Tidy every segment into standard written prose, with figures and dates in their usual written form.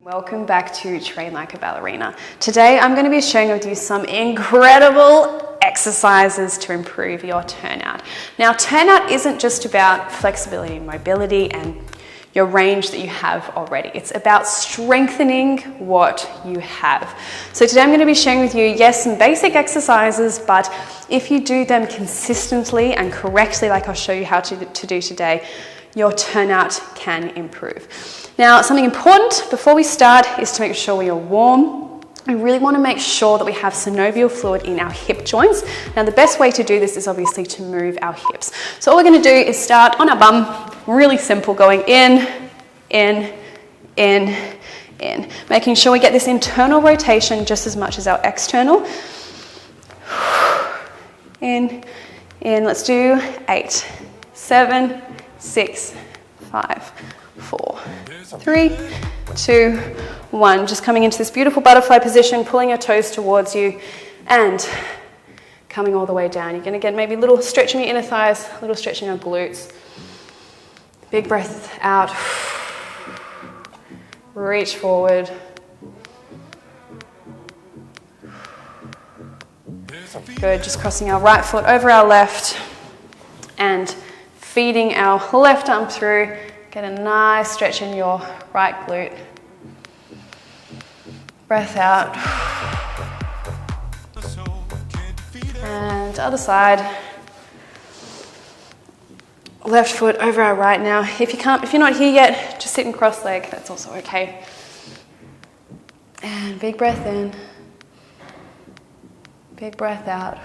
Welcome back to Train Like a Ballerina. Today I'm going to be sharing with you some incredible exercises to improve your turnout. Now, turnout isn't just about flexibility and mobility and your range that you have already. It's about strengthening what you have. So today I'm going to be sharing with you, yes, some basic exercises, but if you do them consistently and correctly, like I'll show you how to do today, your turnout can improve. Now, something important before we start is to make sure we are warm. We really want to make sure that we have synovial fluid in our hip joints. Now, the best way to do this is obviously to move our hips. So all we're going to do is start on our bum, really simple, going in, making sure we get this internal rotation just as much as our external. In, let's do 8, 7, 6, 5, 4, 3, 2, 1. Just coming into this beautiful butterfly position, pulling your toes towards you and coming all the way down. You're going to get maybe a little stretch in your inner thighs, a little stretch in your glutes. Big breath out. Reach forward. Good. Just crossing our right foot over our left and feeding our left arm through. Get a nice stretch in your right glute. Breath out. And other side. Left foot over our right now. If you're not here yet, just sit in cross leg. That's also okay. And big breath in. Big breath out.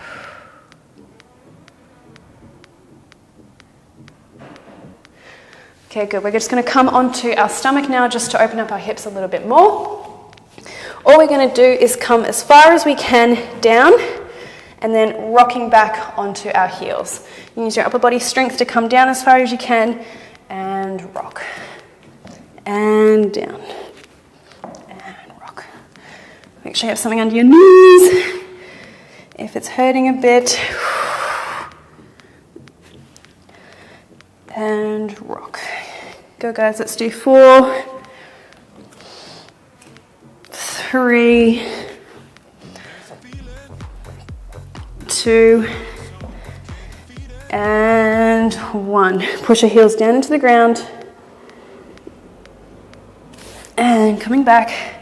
Okay, good. We're just going to come onto our stomach now just to open up our hips a little bit more. All we're going to do is come as far as we can down and then rocking back onto our heels. You use your upper body strength to come down as far as you can and rock. And down. And rock. Make sure you have something under your knees. If it's hurting a bit. And rock. Go guys, let's do 4, 3, 2, and 1. Push your heels down into the ground. And coming back.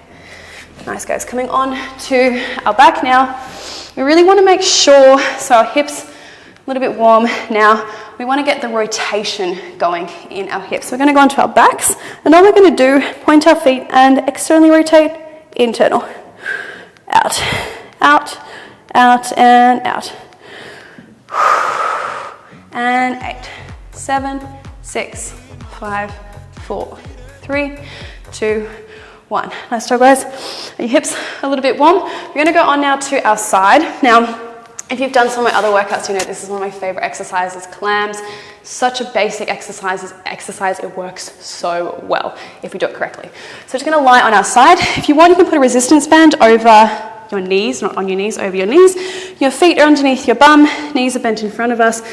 Nice guys, coming on to our back now. We really want to make sure, so our hips a little bit warm now. We want to get the rotation going in our hips. So we're going to go onto our backs, and all we're going to do, point our feet and externally rotate, internal. Out, out, out, and out. And 8, 7, 6, 5, 4, 3, 2, 1. Nice job, guys. Are your hips a little bit warm? We're going to go on now to our side. Now, if you've done some of my other workouts, you know this is one of my favorite exercises, clams. Such a basic exercise, it works so well if we do it correctly. So we're just going to lie on our side. If you want, you can put a resistance band over your knees, not on your knees, over your knees. Your feet are underneath your bum, knees are bent in front of us.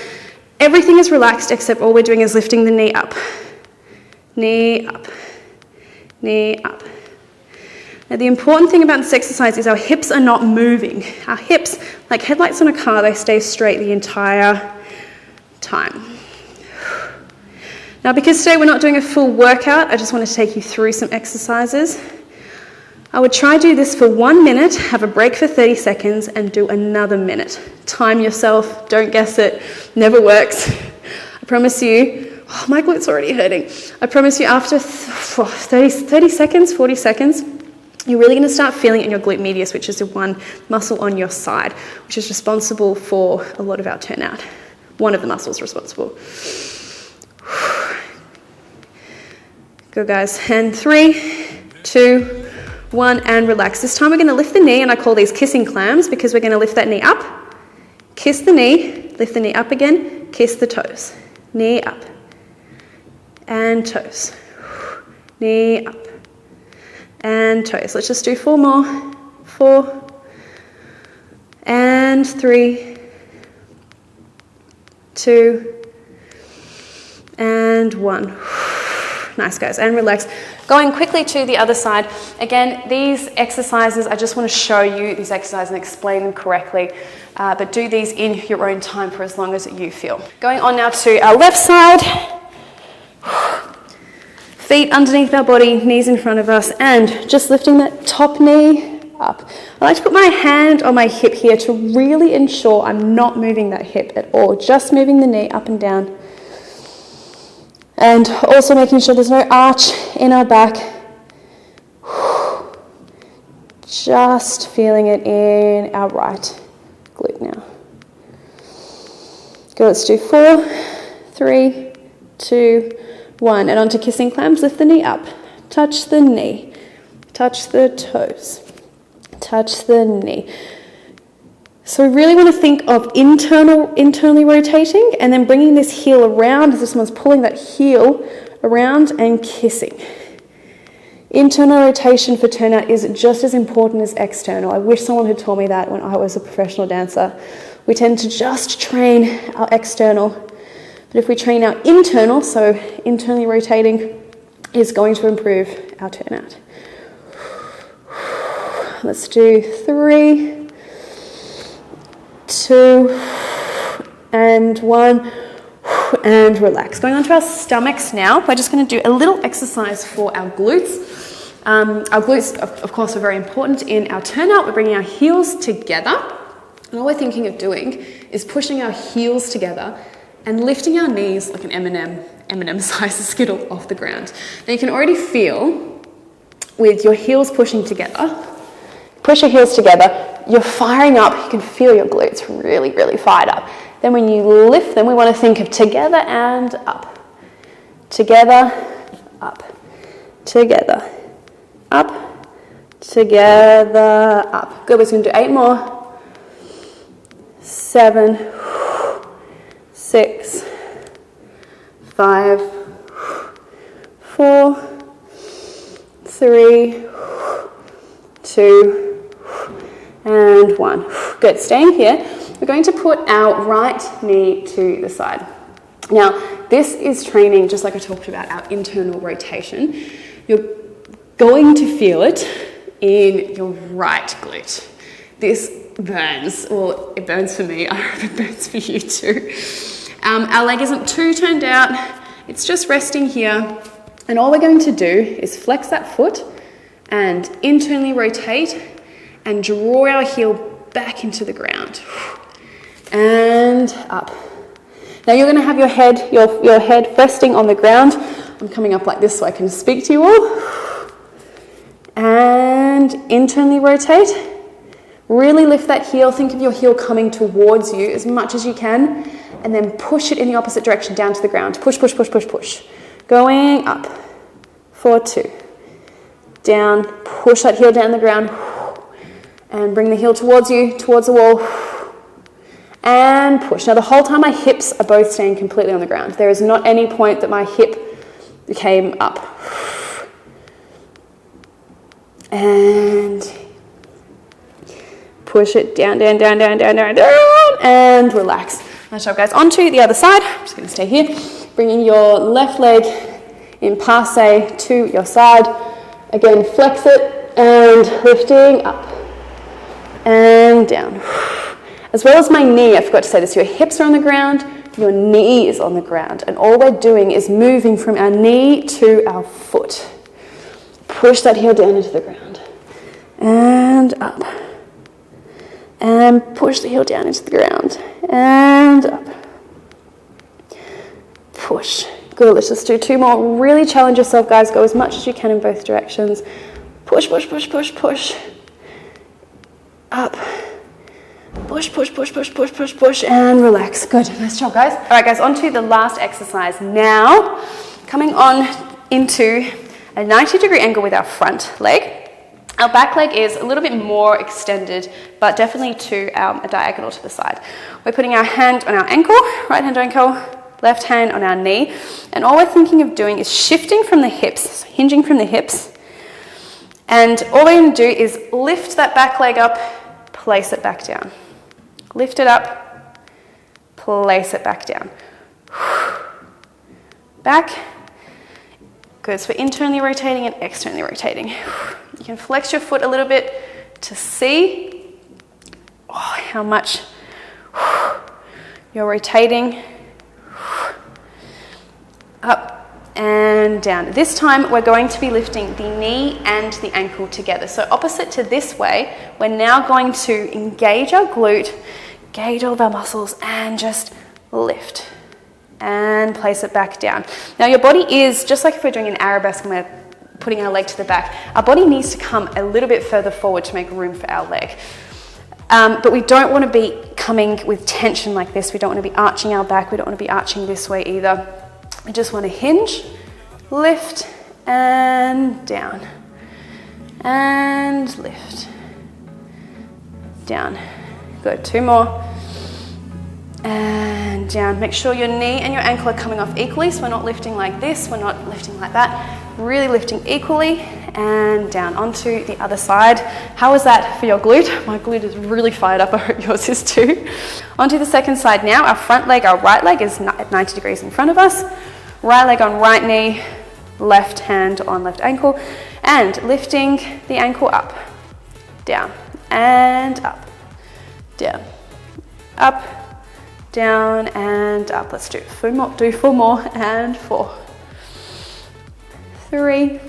Everything is relaxed except all we're doing is lifting the knee up. Knee up, knee up. Now, the important thing about this exercise is our hips are not moving. Our hips, like headlights on a car, they stay straight the entire time. Now, because today we're not doing a full workout, I just want to take you through some exercises. I would try to do this for 1 minute, have a break for 30 seconds, and do another minute. Time yourself, don't guess it, never works. I promise you, oh, my glutes are already hurting. I promise you after 30 seconds, 40 seconds, you're really going to start feeling it in your glute medius, which is the one muscle on your side, which is responsible for a lot of our turnout. One of the muscles responsible. Good, guys. And 3, 2, 1, and relax. This time we're going to lift the knee, and I call these kissing clams because we're going to lift that knee up, kiss the knee, lift the knee up again, kiss the toes. Knee up. And toes. Knee up. And toes. Let's just do 4 more. 4 and 3, 2 and 1. Nice, guys, and relax. Going quickly to the other side. Again, these exercises, I just want to show you these exercises and explain them correctly, but do these in your own time for as long as you feel. Going on now to our left side. Feet underneath our body, knees in front of us, and just lifting that top knee up. I like to put my hand on my hip here to really ensure I'm not moving that hip at all, just moving the knee up and down. And also making sure there's no arch in our back. Just feeling it in our right glute now. Go, let's do 4, 3, 2, 1. And onto kissing clams, lift the knee up. Touch the knee. Touch the toes. Touch the knee. So we really want to think of internally rotating and then bringing this heel around as if someone's pulling that heel around and kissing. Internal rotation for turnout is just as important as external. I wish someone had told me that when I was a professional dancer. We tend to just train our external, but if we train our internal, so internally rotating, is going to improve our turnout. Let's do 3, 2, and 1, and relax. Going on to our stomachs now. We're just going to do a little exercise for our glutes. Our glutes, of course, are very important in our turnout. We're bringing our heels together, and all we're thinking of doing is pushing our heels together and lifting our knees like an M&M-sized Skittle off the ground. Now you can already feel with your heels pushing together. Push your heels together, you're firing up, you can feel your glutes really, really fired up. Then when you lift them, we want to think of together and up. Together, up. Together, up. Together, up. Good, we're just going to do 8 more. 7, 6, 5, 4, 3, 2, and 1. Good, staying here. We're going to put our right knee to the side. Now, this is training, just like I talked about, our internal rotation. You're going to feel it in your right glute. This burns. Well, it burns for me. I hope it burns for you too. Our leg isn't too turned out. It's just resting here. And all we're going to do is flex that foot and internally rotate and draw our heel back into the ground. And up. Now you're going to have your head resting on the ground. I'm coming up like this so I can speak to you all. And internally rotate. Really lift that heel. Think of your heel coming towards you as much as you can. And then push it in the opposite direction down to the ground. Push, push, push, push, push. Going up. 4, 2. Down. Push that heel down the ground. And bring the heel towards you, towards the wall. And push. Now the whole time my hips are both staying completely on the ground. There is not any point that my hip came up. And push it down, down, down, down, down, down, down, and relax. Nice job, guys. Onto the other side. I'm just going to stay here. Bringing your left leg in passe to your side. Again, flex it and lifting up and down. As well as my knee, I forgot to say this, your hips are on the ground, your knee is on the ground, and all we're doing is moving from our knee to our foot. Push that heel down into the ground, and up, and push the heel down into the ground, and up. Push. Good, let's just do 2 more. Really challenge yourself, guys. Go as much as you can in both directions. Push, push, push, push, push. Up. Push, push, push, push, push, push, push, and relax. Good, nice job, guys. All right, guys, on to the last exercise now. Coming on into a 90-degree angle with our front leg. Our back leg is a little bit more extended, but definitely to a diagonal to the side. We're putting our hand on our ankle, right hand on ankle, left hand on our knee, and all we're thinking of doing is shifting from the hips, hinging from the hips, and all we're going to do is lift that back leg up, place it back down. Lift it up, place it back down. Back, Good, so we're internally rotating and externally rotating. You can flex your foot a little bit to see how much you're rotating. Up and down. This time we're going to be lifting the knee and the ankle together. So opposite to this way, we're now going to engage our glute, engage all of our muscles, and just lift and place it back down. Now your body is, just like if we're doing an arabesque and we're putting our leg to the back, our body needs to come a little bit further forward to make room for our leg. But we don't want to be coming with tension like this. We don't want to be arching our back. We don't want to be arching this way either. We just want to hinge, lift, and down. And lift. Down. Good, 2 more. And down. Make sure your knee and your ankle are coming off equally, so we're not lifting like this, we're not lifting like that. Really lifting equally, and down onto the other side. How was that for your glute? My glute is really fired up, I hope yours is too. Onto the second side now. Our front leg, our right leg is at 90 degrees in front of us. Right leg on right knee, left hand on left ankle, and lifting the ankle up, down, and up, down, up, down, and up. Let's do 4 more, and 4, 3,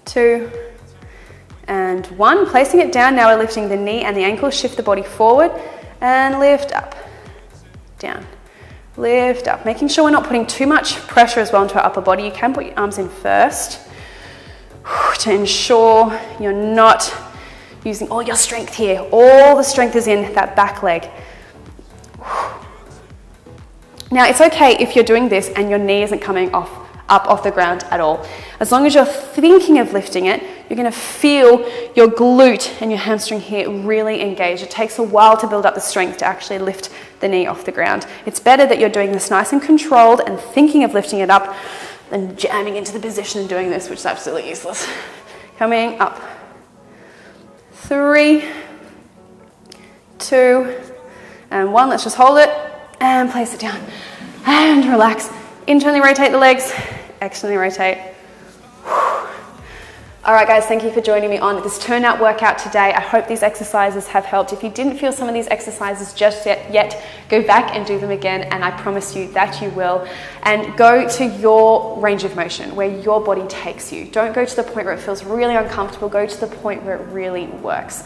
2, and 1. Placing it down, now we're lifting the knee and the ankle, shift the body forward, and lift up, down, lift up. Making sure we're not putting too much pressure as well into our upper body. You can put your arms in first to ensure you're not using all your strength here. All the strength is in that back leg. Now it's okay if you're doing this and your knee isn't coming up off the ground at all. As long as you're thinking of lifting it, you're going to feel your glute and your hamstring here really engage. It takes a while to build up the strength to actually lift the knee off the ground. It's better that you're doing this nice and controlled and thinking of lifting it up than jamming into the position and doing this, which is absolutely useless. Coming up. 3, 2, and 1. Let's just hold it and place it down and relax. Internally rotate the legs, externally rotate. All right guys, thank you for joining me on this turnout workout today. I hope these exercises have helped. If you didn't feel some of these exercises just yet, go back and do them again, and I promise you that you will. And go to your range of motion, where your body takes you. Don't go to the point where it feels really uncomfortable, go to the point where it really works.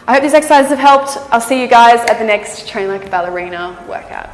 I hope these exercises have helped. I'll see you guys at the next Train Like a Ballerina workout.